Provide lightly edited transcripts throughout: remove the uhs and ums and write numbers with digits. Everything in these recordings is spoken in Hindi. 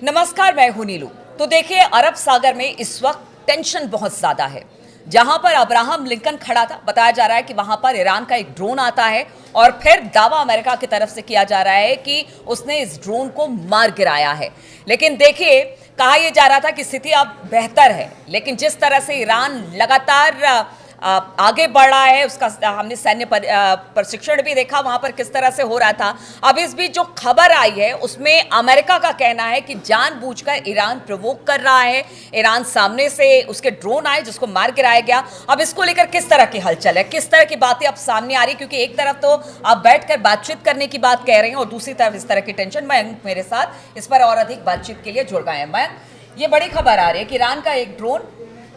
नमस्कार, मैं हूं नीलू। तो देखिए, अरब सागर में इस वक्त टेंशन बहुत ज्यादा है। जहां पर अब्राहम लिंकन खड़ा था, बताया जा रहा है कि वहां पर ईरान का एक ड्रोन आता है और फिर दावा अमेरिका की तरफ से किया जा रहा है कि उसने इस ड्रोन को मार गिराया है। लेकिन देखिए, कहा यह जा रहा था कि स्थिति अब बेहतर है, लेकिन जिस तरह से ईरान लगातार आगे बढ़ रहा है, उसका हमने सैन्य प्रशिक्षण भी देखा वहां पर किस तरह से हो रहा था। अब इस बीच जो खबर आई है उसमें अमेरिका का कहना है कि जानबूझकर ईरान प्रोवोक कर रहा है। ईरान सामने से उसके ड्रोन आए जिसको मार गिराया गया। अब इसको लेकर किस तरह की हलचल है, किस तरह की बातें अब सामने आ रही, क्योंकि एक तरफ तो आप बैठकर बातचीत करने की बात कह रहे हैं और दूसरी तरफ इस तरह की टेंशन। मयंक मेरे साथ इस पर और अधिक बातचीत के लिए जुड़ गए हैं। मयंक, ये बड़ी खबर आ रही है कि ईरान का एक ड्रोन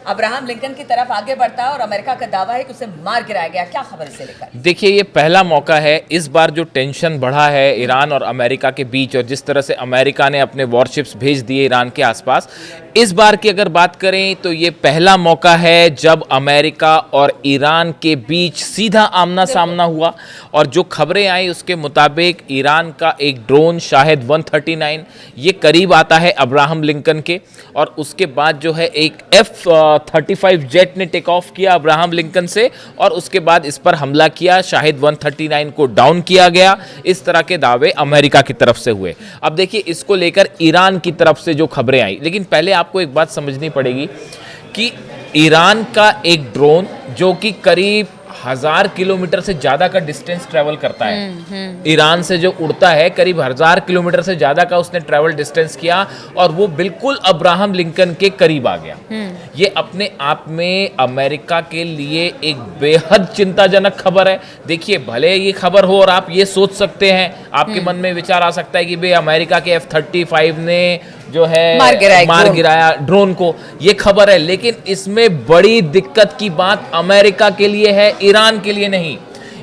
अब्राहम लिंकन की तरफ आगे बढ़ता है और अमेरिका का दावा है कि उसे मार गिराया गया। क्या खबर इसे लेकर? देखिए, ये पहला मौका है। इस बार जो टेंशन बढ़ा है ईरान और अमेरिका के बीच, और जिस तरह से अमेरिका ने अपने वॉरशिप्स भेज दिए ईरान के आसपास, इस बार की अगर बात करें तो ये पहला मौका है जब अमेरिका और ईरान के बीच सीधा आमना सामना हुआ। और जो खबरें आई उसके मुताबिक ईरान का एक ड्रोन शाहिद 139 ये करीब आता है अब्राहम लिंकन के, और उसके बाद जो है एक F-35 जेट ने टेक ऑफ किया अब्राहम लिंकन से, और उसके बाद इस पर हमला किया। शाहिद 139 को डाउन किया गया। इस तरह के दावे अमेरिका की तरफ से हुए। अब देखिए, इसको लेकर ईरान की तरफ से जो खबरें आई, लेकिन पहले आपको एक बात समझनी पड़ेगी कि ईरान का एक ड्रोन जो कि करीब 1000 किलोमीटर से ज्यादा का डिस्टेंस ट्रेवल करता है, ईरान से जो उड़ता है करीब 1000 किलोमीटर से ज्यादा का उसने ट्रेवल डिस्टेंस किया, और वो बिल्कुल अब्राहम लिंकन के करीब आ गया। ये अपने आप में अमेरिका के लिए एक बेहद चिंताजनक खबर है। देखिए, भले ये खबर हो और आप ये सोच सकते हैं, आपके मन में विचार आ सकता है कि भाई अमेरिका के F-35 ने जो है मार गिराया ड्रोन को, ये खबर है। लेकिन इसमें बड़ी दिक्कत की बात अमेरिका के लिए है, ईरान के लिए नहीं।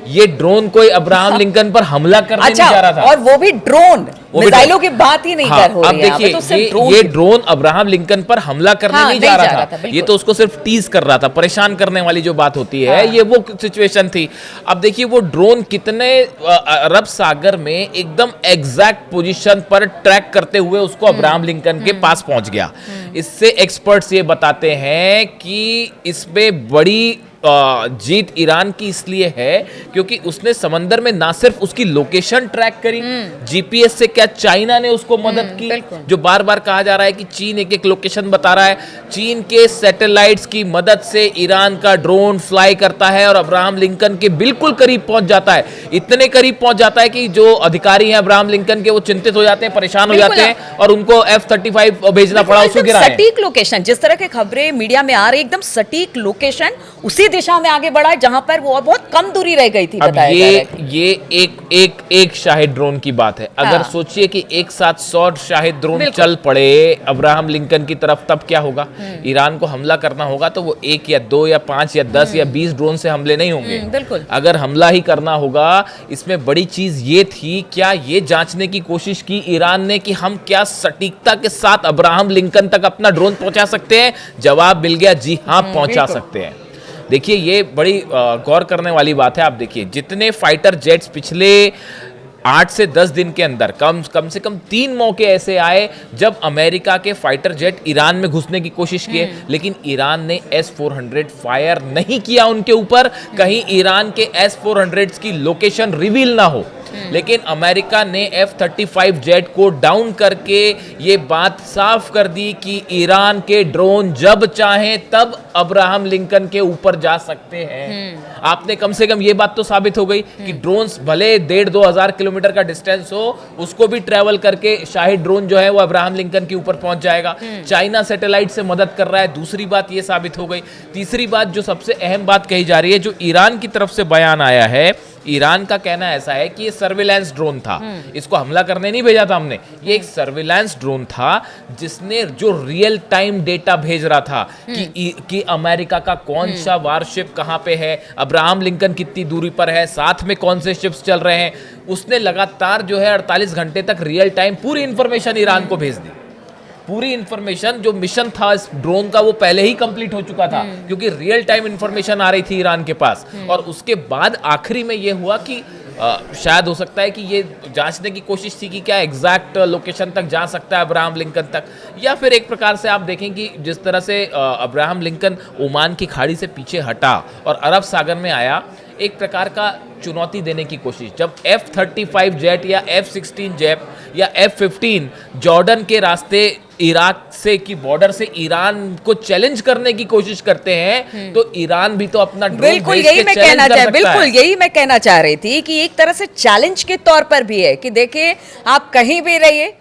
ये ड्रोन कोई अब्राहम लिंकन पर हमला करने नहीं जा रहा था, और वो भी ड्रोन, मिसाइलों की बात ही नहीं कर हो रही है। अब देखिए, ये ड्रोन अब्राहम लिंकन पर हमला करने नहीं जा रहा था। ये तो उसको सिर्फ टीज कर रहा था, परेशान करने वाली जो बात होती है, ये वो सिचुएशन थी। अब देखिए, वो ड्रोन कितने अरब सागर में एकदम एग्जैक्ट पोजीशन पर ट्रैक करते हुए उसको अब्राहम लिंकन के पास पहुंच गया। इससे एक्सपर्ट्स ये बताते हैं कि इसमें बड़ी जीत ईरान की इसलिए है क्योंकि उसने समंदर में ना सिर्फ उसकी लोकेशन ट्रैक करी, जीपीएस से क्या चाइना ने उसको मदद की, जो बार बार कहा जा रहा है कि चीन एक एक लोकेशन बता रहा है। चीन के सैटेलाइट्स की मदद से ईरान का ड्रोन फ्लाई करता है और अब्राहम लिंकन के बिल्कुल करीब पहुंच जाता है। इतने करीब पहुंच जाता है कि जो अधिकारी हैं अब्राहम लिंकन के, वो चिंतित हो जाते हैं, परेशान हो जाते हैं, और उनको F-35 भेजना पड़ा उसको गिराने। सटीक लोकेशन, जिस तरह की खबरें मीडिया में आ रही, एकदम सटीक लोकेशन, उसी दिशा में आगे बढ़ा जहां पर वो बहुत कम दूरी रह गई थी। अब ये एक शाहिद ड्रोन की बात है। अगर सोचिए कि एक साथ 100 शाहिद ड्रोन चल पड़े अब्राहम लिंकन की तरफ, तब क्या होगा? ईरान को हमला करना होगा तो वो 1 या 2 या 5 या 10 या 20 ड्रोन से हमले नहीं होंगे। बिल्कुल, अगर हमला ही करना होगा। इसमें बड़ी चीज ये थी, क्या ये जांचने की कोशिश की ईरान ने कि हम क्या सटीकता के साथ अब्राहम लिंकन तक अपना ड्रोन पहुंचा सकते हैं? जवाब मिल गया, जी हाँ, पहुंचा सकते हैं। देखिए, ये बड़ी गौर करने वाली बात है। आप देखिए, जितने फाइटर जेट्स पिछले 8 से 10 दिन के अंदर कम से कम 3 मौके ऐसे आए जब अमेरिका के फाइटर जेट ईरान में घुसने की कोशिश किए, लेकिन ईरान ने S-400 फायर नहीं किया उनके ऊपर, कहीं ईरान के S-400 की लोकेशन रिवील ना हो। लेकिन अमेरिका ने F-35 जेट को डाउन करके ये बात साफ कर दी कि ईरान के ड्रोन जब चाहें तब अब्राहम लिंकन के ऊपर जा सकते हैं। आपने कम से कम ये बात तो साबित हो गई कि ड्रोन्स भले 1,500-2 हजार किलोमीटर का डिस्टेंस हो, उसको भी ट्रेवल करके शाहिद ड्रोन जो है वो अब्राहम लिंकन के ऊपर पहुंच जाएगा। चाइना सैटेलाइट से मदद कर रहा है, दूसरी बात ये साबित हो गई। तीसरी बात, जो सबसे अहम बात कही जा रही है, जो ईरान की तरफ से बयान आया है, ईरान का कहना ऐसा है कि ये सर्विलांस ड्रोन था, इसको हमला करने नहीं भेजा था हमने। ये एक सर्विलांस ड्रोन था जिसने जो रियल टाइम डेटा भेज रहा था कि अमेरिका का कौन सा वारशिप कहां पे है, अब्राहम लिंकन कितनी दूरी पर है, साथ में कौन से शिप्स चल रहे हैं। उसने लगातार जो है 48 घंटे तक रियल टाइम पूरी इंफॉर्मेशन ईरान को भेज दी। पूरी इंफॉर्मेशन जो मिशन था इस ड्रोन का वो पहले ही कंप्लीट हो चुका था, क्योंकि रियल टाइम इंफॉर्मेशन आ रही थी ईरान के पास। और उसके बाद आखिरी में ये हुआ कि शायद हो सकता है कि ये जांचने की कोशिश थी कि क्या एग्जैक्ट लोकेशन तक जा सकता है अब्राहम लिंकन तक, या फिर एक प्रकार से आप देखें कि जिस तरह से अब्राहम लिंकन ओमान की खाड़ी से पीछे हटा और अरब सागर में आया, एक प्रकार का चुनौती देने की कोशिश। जब F-35 जेट या F-16 जेट या F-15 जॉर्डन के रास्ते इराक से की बॉर्डर से ईरान को चैलेंज करने की कोशिश करते हैं, तो ईरान भी तो अपना ड्रोन बिल्कुल भेज यही के मैं challenge कहना कर चाह सकता बिल्कुल है। यही मैं कहना चाह रही थी कि एक तरह से चैलेंज के तौर पर भी है कि देखिए आप कहीं भी रहिए,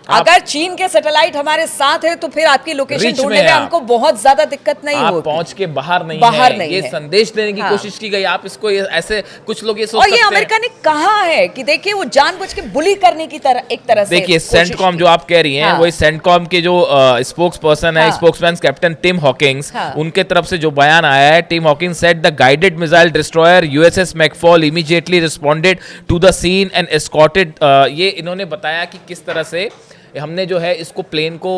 अगर चीन के सैटेलाइट हमारे साथ है तो फिर आपकी लोकेशन Reach में ढूंढने है में आप। हमको बहुत ज्यादा दिक्कत नहीं आप होगी। पहुंच के बाहर नहीं है, ये है। संदेश देने की हाँ। कोशिश की गई। आप इसको ऐसे कुछ लोग ये सोच और सकते ये हैं। अमेरिका ने कहा है कि देखिए वो जानबूझ के बुली करने की तरह एक तरह से देखिए कोशिश सेंटकॉम की। जो आप कह रही हैं, हाँ। वही सेंटकॉम के जो स्पोक्स पर्सन है, हाँ। स्पोक्समैन कैप्टन टिम हॉकिंस, हाँ। उनके तरफ से जो बयान आया है, Tim Hawkins said the guided missile destroyer USS McFaul immediately responded to the scene and escorted. ये इन्होंने बताया कि किस तरह से हमने जो है इसको प्लेन को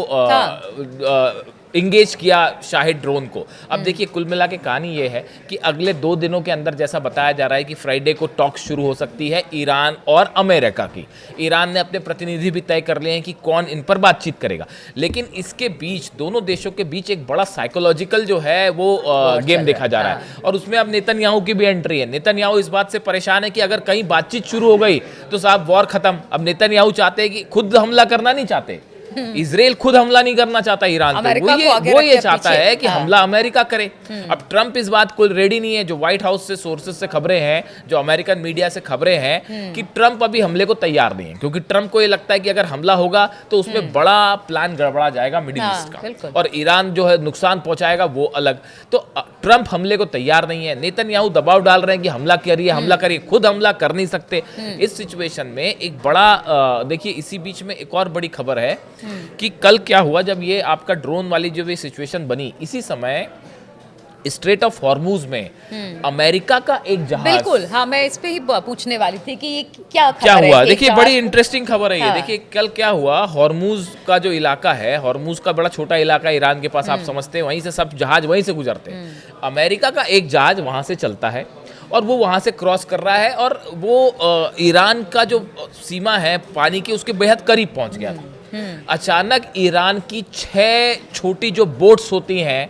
इंगेज किया शाहिद ड्रोन को। अब देखिए कुल मिला के कहानी ये है कि अगले 2 दिनों के अंदर जैसा बताया जा रहा है कि फ्राइडे को टॉक शुरू हो सकती है ईरान और अमेरिका की। ईरान ने अपने प्रतिनिधि भी तय कर लिए हैं कि कौन इन पर बातचीत करेगा, लेकिन इसके बीच दोनों देशों के बीच एक बड़ा साइकोलॉजिकल जो है वो गेम देखा जा रहा है। और उसमें अब नेतन्याहू की भी एंट्री है। नेतन्याहू इस बात से परेशान है कि अगर कहीं बातचीत शुरू हो गई तो साहब वॉर खत्म। अब नेतन्याहू चाहते हैं कि खुद हमला करना नहीं चाहते, इजराइल खुद हमला नहीं करना चाहता ईरान पे, वो ये चाहता है कि हमला अमेरिका करे। अब ट्रंप इस बात को रेडी नहीं है। जो व्हाइट हाउस से सोर्सेस से खबरें हैं, जो अमेरिकन मीडिया से खबरें हैं कि ट्रंप अभी हमले को तैयार नहीं है, क्योंकि ट्रंप को ये लगता है कि अगर हमला होगा तो उसमें बड़ा प्लान गड़बड़ा जाएगा मिडिल ईस्ट का, और ईरान जो है नुकसान पहुंचाएगा वो अलग। तो ट्रंप हमले को तैयार नहीं है। नेतन्याहू दबाव डाल रहे हैं कि हमला करिए, हमला करिए, खुद हमला कर नहीं सकते। इस सिचुएशन में एक बड़ा देखिए इसी बीच में एक और बड़ी खबर है कि कल क्या हुआ जब ये आपका ड्रोन वाली जो भी सिचुएशन बनी, इसी समय स्ट्रेट ऑफ हॉर्मूज में अमेरिका का एक जहाज, बिल्कुल हाँ, मैं इस पे ही पूछने वाली थी कि ये क्या हुआ। देखिए बड़ी इंटरेस्टिंग खबर है ये। हाँ। देखिए कल क्या हुआ, हॉर्मूज का जो इलाका है, हॉर्मूज का बड़ा छोटा इलाका है ईरान के पास, आप समझते हैं, वहीं से सब जहाज वहीं से गुजरते हैं। अमेरिका का एक जहाज वहां से चलता है और वो वहां से क्रॉस कर रहा है, और वो ईरान का जो सीमा है पानी की उसके बेहद करीब पहुंच गया था। अचानक ईरान की 6 छोटी जो बोट्स होती हैं,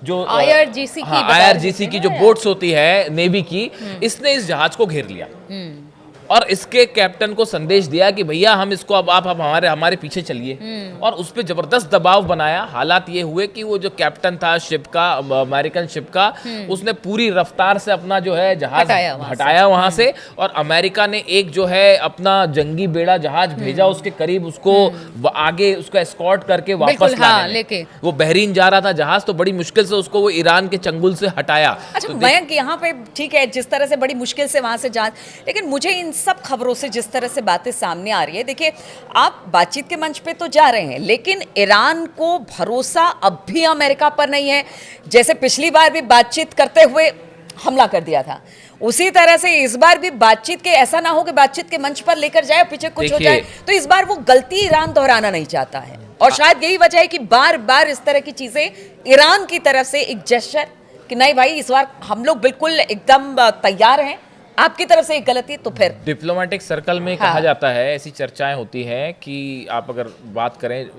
जो IRGC की जो बोट्स होती है नेवी की, इसने इस जहाज को घेर लिया और इसके कैप्टन को संदेश दिया कि भैया हम इसको अब आप हमारे पीछे चलिए, और उस पर जबरदस्त दबाव बनाया। हालात ये हुए कि वो जो कैप्टन था शिप का, अमेरिकन शिप का, उसने पूरी रफ्तार से अपना जो है जहाज हटाया वहां से, और अमेरिका ने एक जो है अपना जंगी बेड़ा जहाज भेजा उसके करीब, उसको आगे उसको एस्कॉर्ट करके वापस लाने। वो बहरीन जा रहा था जहाज, तो बड़ी मुश्किल से उसको वो ईरान के चंगुल से हटाया। अच्छा तो मयंक, यहाँ पे ठीक है जिस तरह से बड़ी मुश्किल से वहां से जहाज, लेकिन मुझे इन सब खबरों से जिस तरह से बातें सामने आ रही है, देखिए आप बातचीत के मंच पे तो जा रहे हैं, लेकिन ईरान को भरोसा अब भी अमेरिका पर नहीं है। जैसे पिछली बार भी बातचीत करते हुए हमला कर दिया था, उसी तरह से इस बार भी बातचीत के ऐसा ना हो कि बातचीत के मंच पर लेकर जाए पीछे कुछ हो जाए। तो इस बार वो गलती ईरान दोहराना नहीं चाहता है, और शायद यही वजह है कि बार बार इस तरह की चीजें ईरान की तरफ से एक जेस्चर कि नहीं भाई इस बार हम लोग बिल्कुल एकदम तैयार हैं, आपकी तरफ से एक गलती तो फिर। डिप्लोमेटिक सर्कल में कहा जाता है, ऐसी चर्चाएं होती हैं कि आप अगर बात करें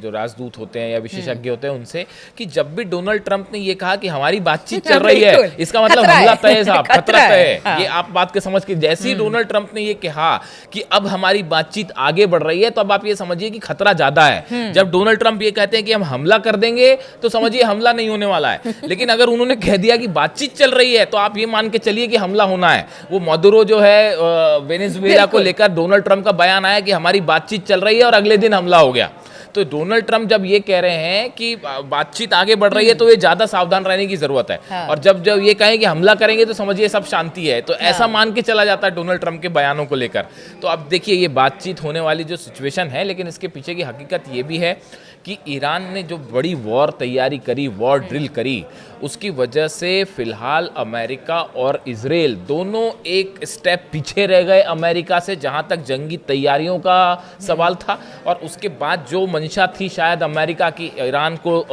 जो राजदूत होते हैं या विशेषज्ञ होते हैं उनसे, कि जब भी डोनाल्ड ट्रंप ने ये कहा कि हमारी बातचीत चल रही है, इसका मतलब हमला तय है साहब, खतरा तय है। ये आप बात के समझ के, जैसे ही डोनाल्ड ट्रंप ने ये कहा कि अब हमारी बातचीत आगे बढ़ रही है, तो अब आप ये समझिए कि खतरा ज्यादा है। जब डोनाल्ड ट्रंप ये कहते हैं कि हम हमला कर देंगे, तो समझिए हमला नहीं होने वाला है। लेकिन अगर उन्होंने कह दिया कि बातचीत चल रही है, तो आप ये मान के चलिए कि हमला होना है। वो मदुरो जो है वेनेजुएला को लेकर डोनाल्ड ट्रंप का बयान आया कि हमारी बातचीत चल रही है, और अगले दिन हमला हो गया। तो डोनाल्ड ट्रंप जब ये कह रहे हैं कि बातचीत आगे बढ़ रही है, तो ये ज्यादा सावधान रहने की जरूरत है। हाँ। और जब ये कहें कि हमला करेंगे तो समझिए सब शांति है, तो ऐसा मान के चला जाता है डोनाल्ड ट्रंप के बयानों को लेकर। तो अब देखिए ये बातचीत होने वाली जो सिचुएशन है, लेकिन इसके पीछे की हकीकत ये भी है कि ईरान ने जो बड़ी वॉर तैयारी करी, वॉर ड्रिल करी, उसकी वजह से फिलहाल अमेरिका और इजराइल दोनों एक स्टेप पीछे रह गए अमेरिका से, जहां तक जंगी तैयारियों का सवाल था। और उसके बाद जो मंशा थी शायद अमेरिका की ईरान को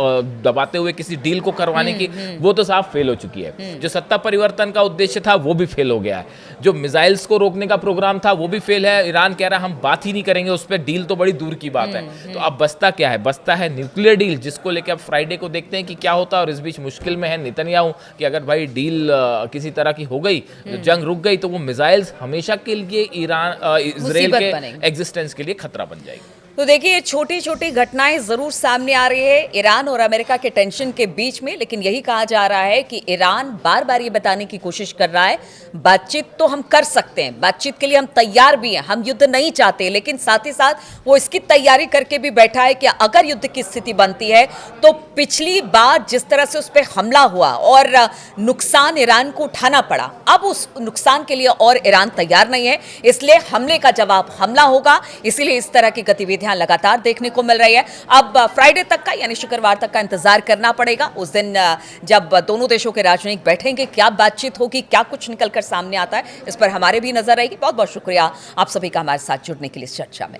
दबाते हुए किसी डील को करवाने की, वो तो साफ फेल हो चुकी है। जो सत्ता परिवर्तन का उद्देश्य था वो भी फेल हो गया है। जो मिसाइल्स को रोकने का प्रोग्राम था वो भी फेल है। ईरान कह रहा है हम बात ही नहीं करेंगे उस पर, डील तो बड़ी दूर की बात है। तो अब बचता क्या है? बचता है न्यूक्लियर डील, जिसको लेकर अब फ्राइडे को देखते हैं कि क्या होता है। और इस बीच मुश्किल में है नेतन्याहू कि अगर भाई डील किसी तरह की हो गई, तो जंग रुक गई, तो वो मिसाइल्स हमेशा के लिए इजराइल के एग्जिस्टेंस के लिए खतरा बन जाएगी। तो देखिए, छोटी छोटी घटनाएं जरूर सामने आ रही है ईरान और अमेरिका के टेंशन के बीच में, लेकिन यही कहा जा रहा है कि ईरान बार बार ये बताने की कोशिश कर रहा है बातचीत तो हम कर सकते हैं, बातचीत के लिए हम तैयार भी हैं, हम युद्ध नहीं चाहते, लेकिन साथ ही साथ वो इसकी तैयारी करके भी बैठा है कि अगर युद्ध की स्थिति बनती है तो पिछली बार जिस तरह से उस पर हमला हुआ और नुकसान ईरान को उठाना पड़ा, अब उस नुकसान के लिए और ईरान तैयार नहीं है, इसलिए हमले का जवाब हमला होगा। इसीलिए इस तरह की गतिविधियां लगातार देखने को मिल रही है। अब फ्राइडे तक का यानी शुक्रवार तक का इंतजार करना पड़ेगा, उस दिन जब दोनों देशों के राजनयिक बैठेंगे, क्या बातचीत होगी, क्या कुछ निकलकर सामने आता है, इस पर हमारे भी नजर रहेगी। बहुत बहुत शुक्रिया आप सभी का हमारे साथ जुड़ने के लिए इस चर्चा में।